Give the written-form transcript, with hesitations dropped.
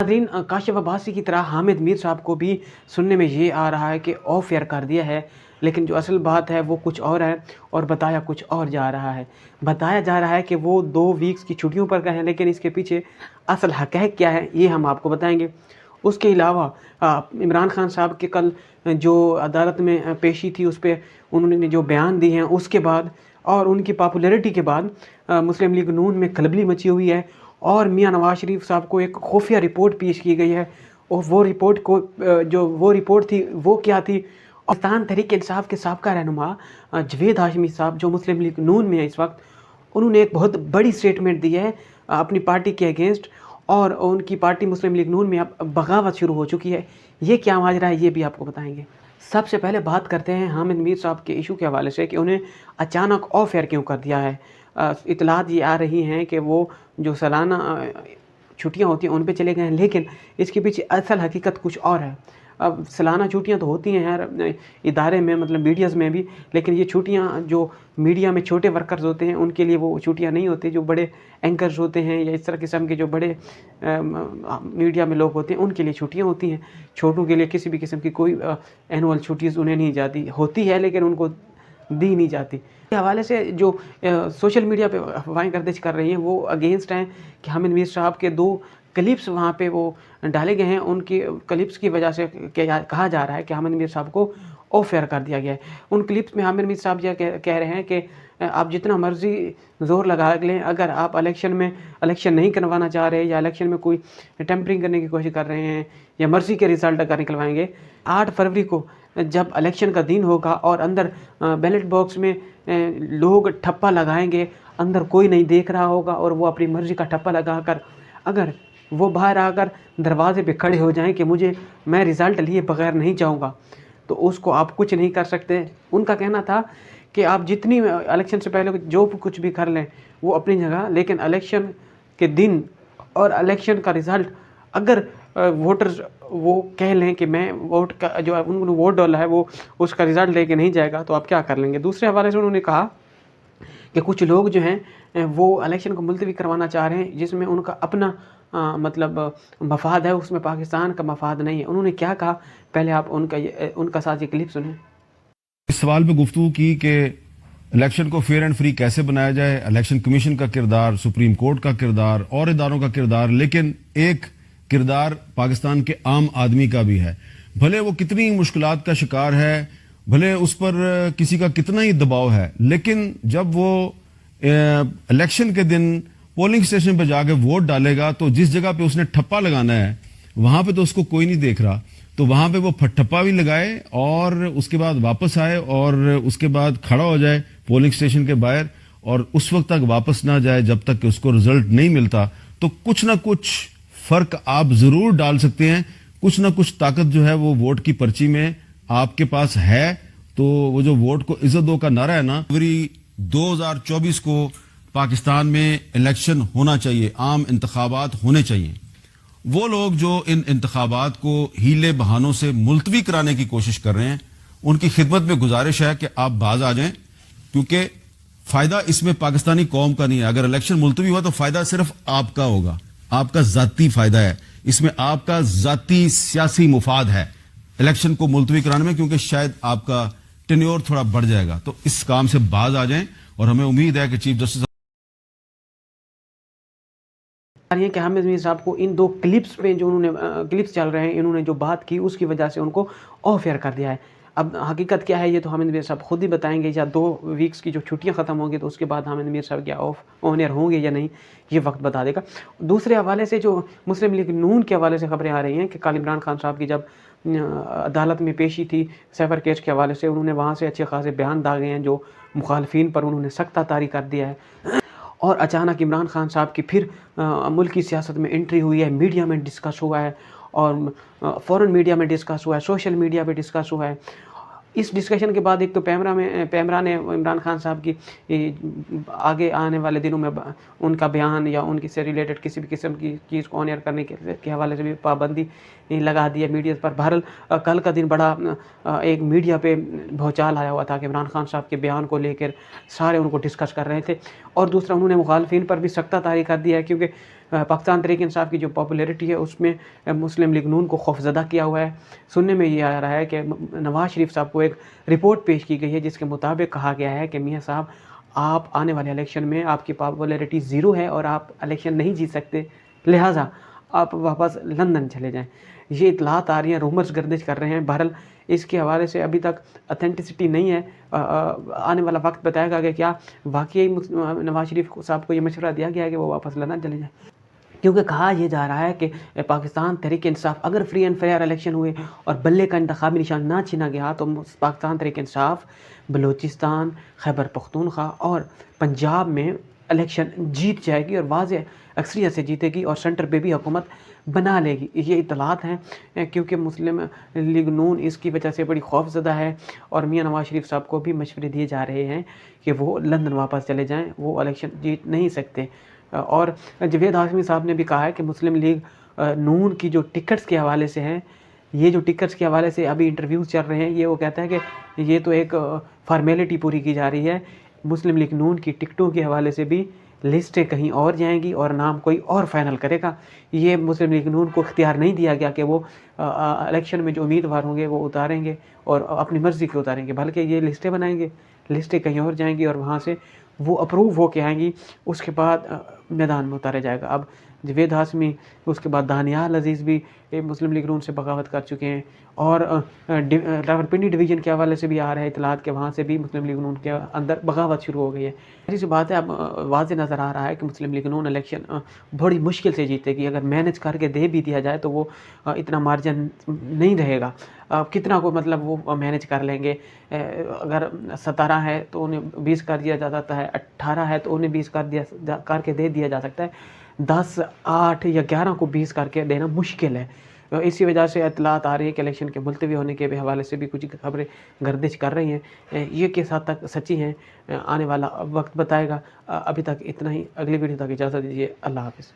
नाज़रीन, काशिफ़ अब्बासी की तरह हामिद मीर साहब को भी सुनने में ये आ रहा है कि ऑफ एयर कर दिया है, लेकिन जो असल बात है वो कुछ और है और बताया कुछ और जा रहा है। बताया जा रहा है कि वो 2 वीक्स की छुट्टियों पर गए हैं, लेकिन इसके पीछे असल हक़ीक़त क्या है ये हम आपको बताएँगे। उसके अलावा इमरान खान साहब के कल जो अदालत में पेशी थी, उस पे उन्होंने जो बयान दिए हैं, उसके बाद और उनकी पॉपुलैरिटी के बाद मुस्लिम लीग नून में खलबली मची हुई है और मियां नवाज शरीफ साहब को एक खुफिया रिपोर्ट पेश की गई है। और वो रिपोर्ट थी वो क्या थी? पाकिस्तान तहरीक इंसाफ के साबका रहनुमा जवेद हाशमी साहब, जो मुस्लिम लीग नून में है इस वक्त, उन्होंने एक बहुत बड़ी स्टेटमेंट दी है अपनी पार्टी के अगेंस्ट, और उनकी पार्टी मुस्लिम लीग नून में अब बगावत शुरू हो चुकी है। ये क्या माजरा है ये भी आपको बताएंगे। सबसे पहले बात करते हैं हामिद मीर साहब के इशू के हवाले से कि उन्हें अचानक ऑफ एयर क्यों कर दिया है। इतलात ये आ रही हैं कि वो जो सालाना छुट्टियां होती हैं उन पे चले गए हैं, लेकिन इसके पीछे असल हकीकत कुछ और है। अब सालाना छुट्टियां तो होती हैं हर इदारे में, मतलब मीडियाज़ में भी, लेकिन ये छुट्टियां जो मीडिया में छोटे वर्कर्स होते हैं उनके लिए वो छुट्टियां नहीं होती। जो बड़े एंकर्स होते हैं या इस तरह किस्म के जो बड़े मीडिया में लोग होते हैं उनके लिए छुट्टियां होती हैं। छोटों के लिए किसी भी किस्म की कोई एनुअल छुट्टीज़ उन्हें नहीं जाती, होती है लेकिन उनको दी नहीं जाती। के हवाले से जो सोशल मीडिया पे अफवाहें गर्दिश कर रही हैं वो अगेंस्ट हैं कि हामिद मीर साहब के 2 क्लिप्स वहाँ पे वो डाले गए हैं। उनकी क्लिप्स की वजह से कहा जा रहा है कि हामिद मीर साहब को ऑफ एयर कर दिया गया है। उन क्लिप्स में हामिद मीर साहब ये कह रहे हैं कि आप जितना मर्जी ज़ोर लगा लें, अगर आप इलेक्शन नहीं करवाना चाह रहे या इलेक्शन में कोई टेम्परिंग करने की कोशिश कर रहे हैं या मर्जी के रिज़ल्ट अगर निकलवाएंगे, 8 फरवरी को जब इलेक्शन का दिन होगा और अंदर बैलेट बॉक्स में लोग ठप्पा लगाएंगे, अंदर कोई नहीं देख रहा होगा और वो अपनी मर्ज़ी का ठप्पा लगाकर अगर वो बाहर आकर दरवाजे पे खड़े हो जाएं कि मैं रिज़ल्ट लिए बगैर नहीं जाऊंगा, तो उसको आप कुछ नहीं कर सकते। उनका कहना था कि आप जितनी इलेक्शन से पहले जो कुछ भी कर लें वो अपनी जगह, लेकिन इलेक्शन के दिन और इलेक्शन का रिज़ल्ट अगर वोटर्स वो कह लें कि मैं वोट का जो उन्होंने वोट डाला है वो उसका रिज़ल्ट लेके नहीं जाएगा, तो आप क्या कर लेंगे। दूसरे हवाले से उन्होंने कहा कि कुछ लोग जो हैं वो इलेक्शन को मुलतवी करवाना चाह रहे हैं जिसमें उनका अपना मतलब मफाद है, उसमें पाकिस्तान का मफाद नहीं है। उन्होंने क्या कहा, पहले आप उनका साथ ये क्लिप सुनें। इस सवाल पे गुफ्तगू की कि इलेक्शन को फेयर एंड फ्री कैसे बनाया जाए, इलेक्शन कमीशन का किरदार, सुप्रीम कोर्ट का किरदार और इदारों का किरदार, लेकिन एक किरदार पाकिस्तान के आम आदमी का भी है। भले वो कितनी मुश्किलात का शिकार है, भले उस पर किसी का कितना ही दबाव है, लेकिन जब वो इलेक्शन के दिन पोलिंग स्टेशन पर जाके वोट डालेगा तो जिस जगह पे उसने ठप्पा लगाना है वहां पे तो उसको कोई नहीं देख रहा, तो वहां पे वो ठप्पा भी लगाए और उसके बाद वापस आए और उसके बाद खड़ा हो जाए पोलिंग स्टेशन के बाहर और उस वक्त तक वापस ना जाए जब तक कि उसको रिजल्ट नहीं मिलता। तो कुछ ना कुछ फर्क आप जरूर डाल सकते हैं, कुछ ना कुछ ताकत जो है वो वोट की पर्ची में आपके पास है। तो वो जो वोट को इज्जत दो का नारा है ना, फरवरी 2024 को पाकिस्तान में इलेक्शन होना चाहिए, आम इंतखाबात होने चाहिए। वो लोग जो इन इंतखाबात को हीले बहानों से मुलतवी कराने की कोशिश कर रहे हैं, उनकी खिदमत में गुजारिश है कि आप बाज आ जाएं, क्योंकि फायदा इसमें पाकिस्तानी कौम का नहीं है। अगर इलेक्शन मुलतवी हुआ तो फायदा सिर्फ आपका होगा, आपका जाती फायदा है, इसमें आपका जाती सियासी मुफाद है इलेक्शन को मुलतवी कराने में, क्योंकि शायद आपका टेन्योर थोड़ा बढ़ जाएगा। तो इस काम से बाज आ जाएं और हमें उम्मीद है कि चीफ जस्टिस कि हामिद मीर साहब को इन 2 क्लिप्स पे जो उन्होंने क्लिप्स चल रहे हैं, इन्होंने जो बात की उसकी वजह से उनको ऑफ एयर कर दिया है। अब हकीकत क्या है ये तो हामिद मीर साहब खुद ही बताएंगे, या 2 वीक्स की जो छुट्टियां ख़त्म होंगी तो उसके बाद हामिद मीर साहब क्या ऑन एयर होंगे या नहीं, ये वक्त बता देगा। दूसरे हवाले से जो मुस्लिम लीग नून के हवाले से खबरें आ रही हैं कि कल इमरान खान साहब की जब अदालत में पेशी थी साइबर केस के हवाले से, उन्होंने वहाँ से अच्छे खासे बयान दागे हैं जो मुखालफिन पर उन्होंने सख्त तारी कर दिया है। और अचानक इमरान खान साहब की फिर मुल्की सियासत में एंट्री हुई है, मीडिया में डिस्कस हुआ है और फ़ॉरेन मीडिया में डिस्कस हुआ है, सोशल मीडिया पे डिस्कस हुआ है। इस डिस्कशन के बाद एक तो पैमरा ने इमरान खान साहब की आगे आने वाले दिनों में उनका बयान या उनकी से रिलेटेड किसी भी किस्म की चीज़ को ऑन एयर करने के हवाले से भी पाबंदी लगा दी है मीडिया पर। बहरहाल कल का दिन बड़ा एक मीडिया पे भौचाल आया हुआ था कि इमरान खान साहब के बयान को लेकर सारे उनको डिस्कस कर रहे थे। और दूसरा उन्होंने मुखालफिन पर भी सख्त तारी कर दिया है, क्योंकि پاکستان تحریک انصاف کی جو پاپولیرٹی ہے اس میں مسلم لیگ نون کو خوفزدہ کیا ہوا ہے. سننے میں یہ آ رہا ہے کہ نواز شریف صاحب کو ایک رپورٹ پیش کی گئی ہے جس کے مطابق کہا گیا ہے کہ میاں صاحب آپ آنے والے الیکشن میں آپ کی پاپولیرٹی 0 ہے اور آپ الیکشن نہیں جیت سکتے, لہٰذا آپ واپس لندن چلے جائیں. یہ اطلاعات آ رہی ہیں, رومرز گردش کر رہے ہیں. بہرحال اس کے حوالے سے ابھی تک اتھینٹسٹی نہیں ہے. آنے والا وقت بتائے گا کہ کیا واقعی نواز شریف صاحب کو یہ مشورہ دیا گیا ہے کہ وہ واپس لندن چلے جائیں, کیونکہ کہا یہ جا رہا ہے کہ پاکستان تحریک انصاف اگر فری اینڈ فیئر الیکشن ہوئے اور بلے کا انتخابی نشان نہ چھینا گیا تو پاکستان تحریک انصاف بلوچستان, خیبر پختونخوا اور پنجاب میں الیکشن جیت جائے گی اور واضح اکثریت سے جیتے گی اور سینٹر پہ بھی حکومت بنا لے گی. یہ اطلاعات ہیں کیونکہ مسلم لیگ نون اس کی وجہ سے بڑی خوف زدہ ہے اور میاں نواز شریف صاحب کو بھی مشورے دیے جا رہے ہیں کہ وہ لندن واپس چلے جائیں, وہ الیکشن جیت نہیں سکتے. اور جاوید ہاشمی صاحب نے بھی کہا ہے کہ مسلم لیگ نون کی جو ٹکٹس کے حوالے سے ہیں, یہ جو ٹکٹس کے حوالے سے ابھی انٹرویوز چل رہے ہیں, یہ وہ کہتا ہے کہ یہ تو ایک فارمیلٹی پوری کی جا رہی ہے. مسلم لیگ نون کی ٹکٹوں کے حوالے سے بھی لسٹیں کہیں اور جائیں گی اور نام کوئی اور فائنل کرے گا. یہ مسلم لیگ نون کو اختیار نہیں دیا گیا کہ وہ الیکشن میں جو امیدوار ہوں گے وہ اتاریں گے اور اپنی مرضی کے اتاریں گے, بلکہ یہ لسٹیں بنائیں گے, لسٹیں کہیں اور جائیں گی اور وہاں سے وہ اپروو ہو کے آئیں گی, اس کے بعد میدان میں اتارا جائے گا. اب جاوید ہاشمی, اس کے بعد دانیال عزیز بھی مسلم لیگ نون سے بغاوت کر چکے ہیں اور راولپنڈی ڈویژن کے حوالے سے بھی آ رہے ہیں اطلاعات کہ وہاں سے بھی مسلم لیگ نون کے اندر بغاوت شروع ہو گئی ہے. ایسی بات ہے, اب واضح نظر آ رہا ہے کہ مسلم لیگ نون الیکشن بڑی مشکل سے جیتے گی. اگر مینج کر کے دے بھی دیا جائے تو وہ اتنا مارجن نہیں رہے گا. کتنا کو مطلب وہ مینج کر لیں گے. اگر 17 ہے تو انہیں 20 کر دیا جا سکتا ہے, 18 ہے تو انہیں 20 کر کے دے دیا جا سکتا ہے, 10, 8 یا 11 کو 20 کر کے دینا مشکل ہے. اسی وجہ سے اطلاعات آ رہی ہے کہ الیکشن کے ملتوی ہونے کے حوالے سے بھی کچھ خبریں گردش کر رہی ہیں. یہ کس حد تک سچی ہیں آنے والا وقت بتائے گا. ابھی تک اتنا ہی, اگلی ویڈیو تک اجازت دیجیے. اللہ حافظ.